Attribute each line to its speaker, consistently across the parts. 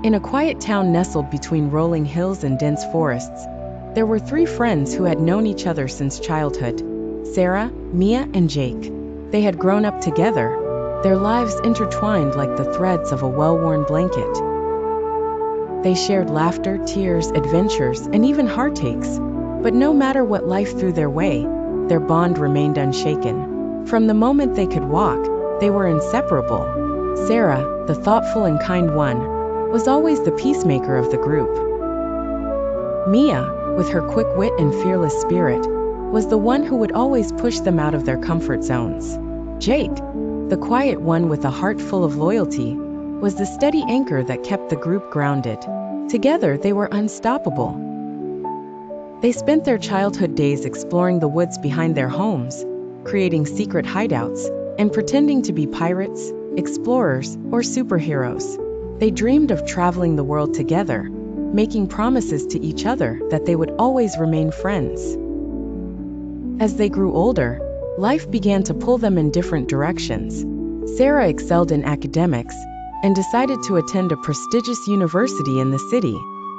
Speaker 1: In a quiet town nestled between rolling hills and dense forests, there were three friends who had known each other since childhood: Sarah, Mia, and Jake. They had grown up together, their lives intertwined like the threads of a well-worn blanket. They shared laughter, tears, adventures, and even heartaches. But no matter what life threw their way, their bond remained unshaken. From the moment they could walk, they were inseparable. Sarah, the thoughtful and kind one, was always the peacemaker of the group. Mia, with her quick wit and fearless spirit, was the one who would always push them out of their comfort zones. Jake, the quiet one with a heart full of loyalty, was the steady anchor that kept the group grounded. Together, they were unstoppable. They spent their childhood days exploring the woods behind their homes, creating secret hideouts, and pretending to be pirates, explorers, or superheroes. They dreamed of traveling the world together, making promises to each other that they would always remain friends. As they grew older, life began to pull them in different directions. Sarah excelled in academics and decided to attend a prestigious university in the city.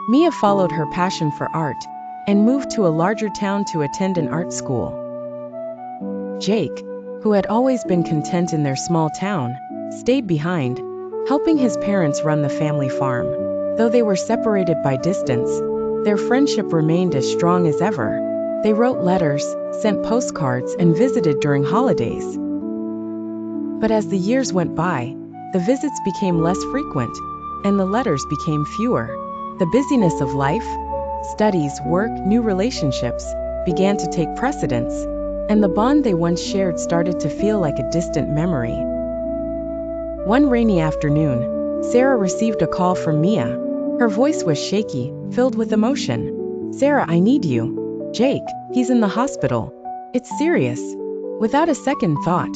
Speaker 1: Mia followed her passion for art and moved to a larger town to attend an art school. Jake, who had always been content in their small town, stayed behind, helping his parents run the family farm. Though they were separated by distance, their friendship remained as strong as ever. They wrote letters, sent postcards, and visited during holidays. But as the years went by, the visits became less frequent, and the letters became fewer. The busyness of life, studies, work, new relationships, began to take precedence, and the bond they once shared started to feel like a distant memory. One rainy afternoon, Sarah received a call from Mia. Her voice was shaky, filled with emotion. "Sarah, I need you. Jake, he's in the hospital. It's serious." Without a second thought,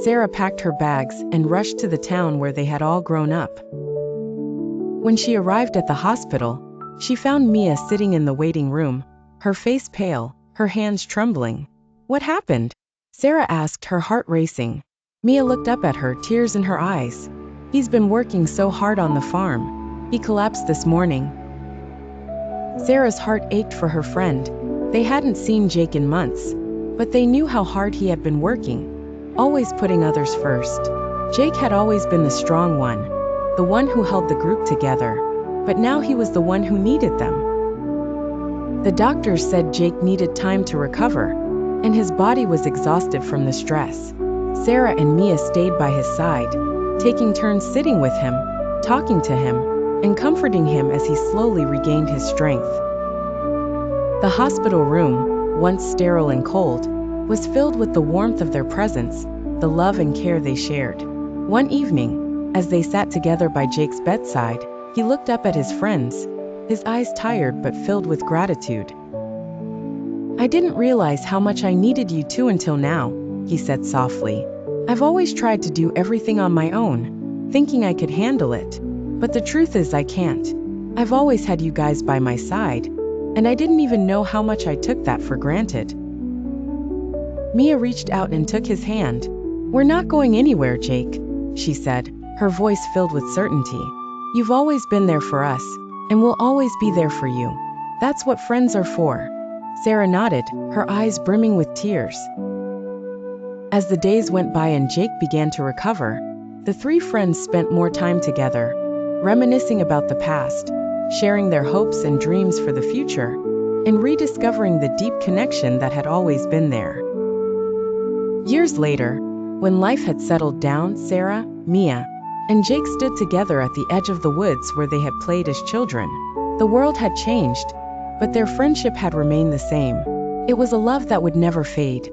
Speaker 1: Sarah packed her bags and rushed to the town where they had all grown up. When she arrived at the hospital, she found Mia sitting in the waiting room, her face pale, her hands trembling. "What happened?" Sarah asked, her heart racing. Mia looked up at her, tears in her eyes. "He's been working so hard on the farm. He collapsed this morning." Sarah's heart ached for her friend. They hadn't seen Jake in months, but they knew how hard he had been working, always putting others first. Jake had always been the strong one, the one who held the group together, but now he was the one who needed them. The doctors said Jake needed time to recover, and his body was exhausted from the stress. Sarah and Mia stayed by his side, taking turns sitting with him, talking to him, and comforting him as he slowly regained his strength. The hospital room, once sterile and cold, was filled with the warmth of their presence, the love and care they shared. One evening, as they sat together by Jake's bedside, he looked up at his friends, his eyes tired but filled with gratitude. "I didn't realize how much I needed you two until now," he said softly. "I've always tried to do everything on my own, thinking I could handle it. But the truth is I can't. I've always had you guys by my side, and I didn't even know how much I took that for granted." Mia reached out and took his hand. "We're not going anywhere, Jake," she said, her voice filled with certainty. "You've always been there for us, and we'll always be there for you. That's what friends are for." Sarah nodded, her eyes brimming with tears. As the days went by and Jake began to recover, the three friends spent more time together, reminiscing about the past, sharing their hopes and dreams for the future, and rediscovering the deep connection that had always been there. Years later, when life had settled down, Sarah, Mia, and Jake stood together at the edge of the woods where they had played as children. The world had changed, but their friendship had remained the same. It was a love that would never fade.